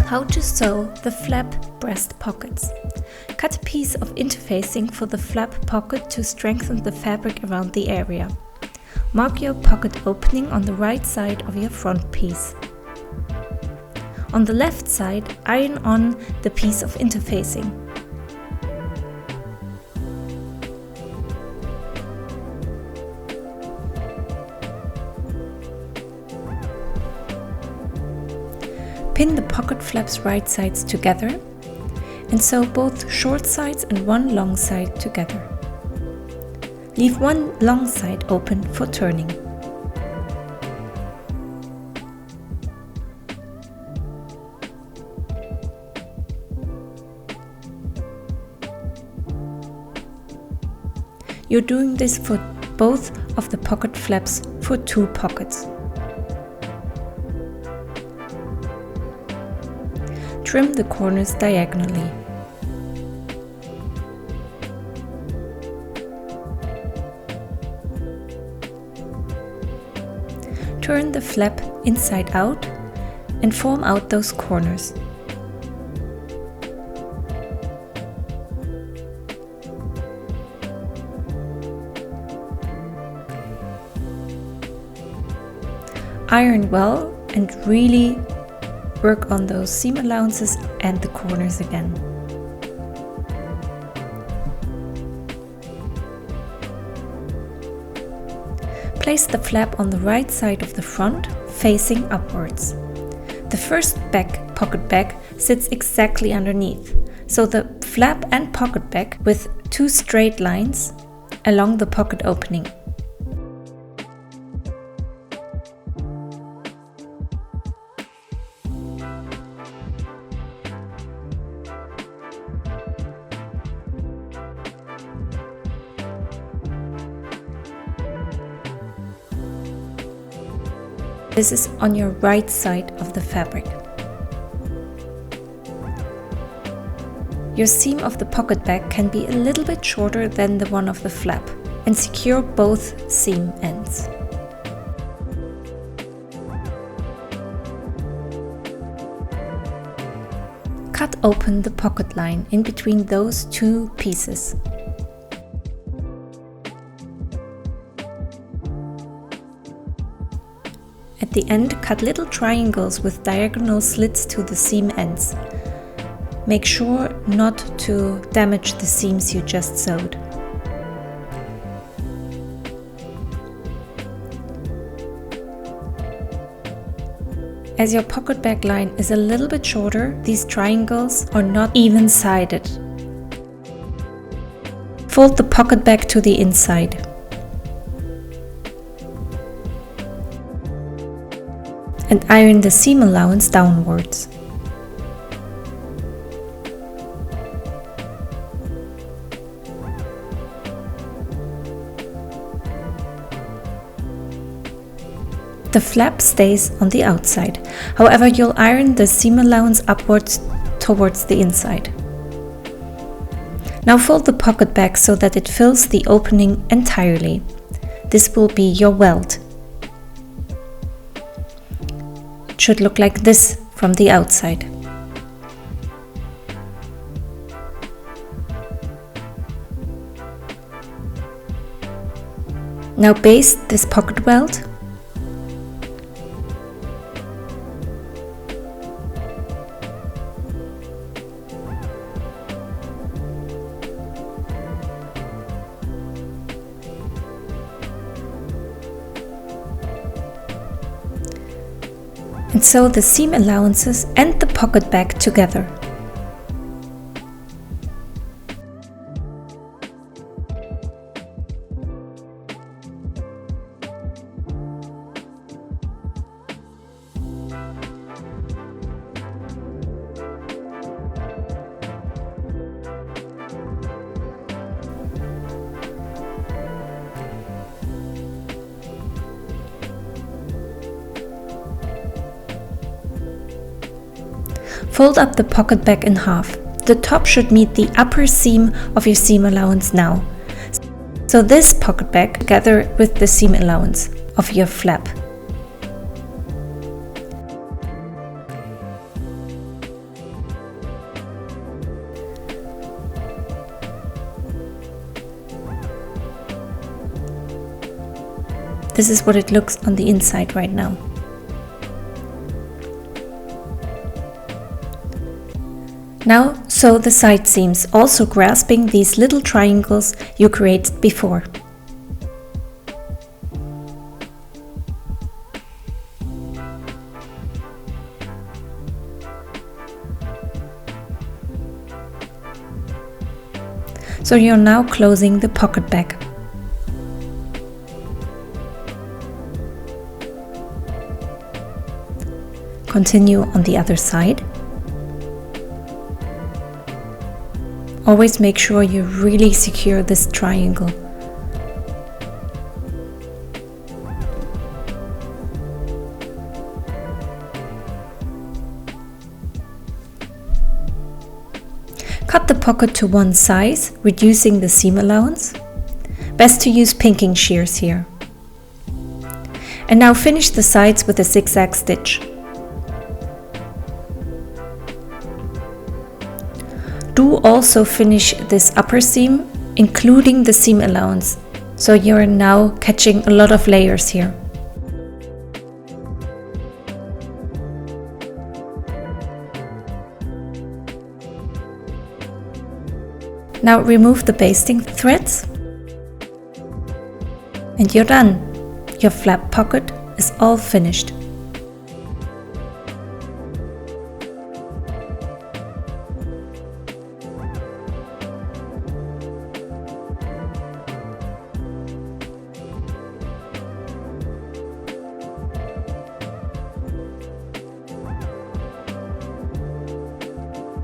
How to sew the flap breast pockets. Cut a piece of interfacing for the flap pocket to strengthen the fabric around the area. Mark your pocket opening on the right side of your front piece. On the left side, iron on the piece of interfacing. Pin the pocket flaps right sides together and sew both short sides and one long side together. Leave one long side open for turning. You're doing this for both of the pocket flaps for 2 pockets. Trim the corners diagonally. Turn the flap inside out and form out those corners. Iron well and really work on those seam allowances and the corners again. Place the flap on the right side of the front, facing upwards. The first pocket back sits exactly underneath, so the flap and pocket back with 2 straight lines along the pocket opening. This is on your right side of the fabric. Your seam of the pocket back can be a little bit shorter than the one of the flap, and secure both seam ends. Cut open the pocket line in between those 2 pieces. At the end, cut little triangles with diagonal slits to the seam ends. Make sure not to damage the seams you just sewed. As your pocket back line is a little bit shorter, these triangles are not even-sided. Fold the pocket back to the inside. And iron the seam allowance downwards. The flap stays on the outside, however you'll iron the seam allowance upwards towards the inside. Now fold the pocket back so that it fills the opening entirely. This will be your welt. Should look like this from the outside. Now baste this pocket welt. And sew the seam allowances and the pocket back together. Fold up the pocket back in half. The top should meet the upper seam of your seam allowance now. So this pocket back together with the seam allowance of your flap. This is what it looks on the inside right now. Now sew the side seams, also grasping these little triangles you created before. So you're now closing the pocket back. Continue on the other side. Always make sure you really secure this triangle. Cut the pocket to one size, reducing the seam allowance. Best to use pinking shears here. And now finish the sides with a zigzag stitch. Do also finish this upper seam, including the seam allowance, so you're now catching a lot of layers here. Now remove the basting threads and you're done. Your flap pocket is all finished.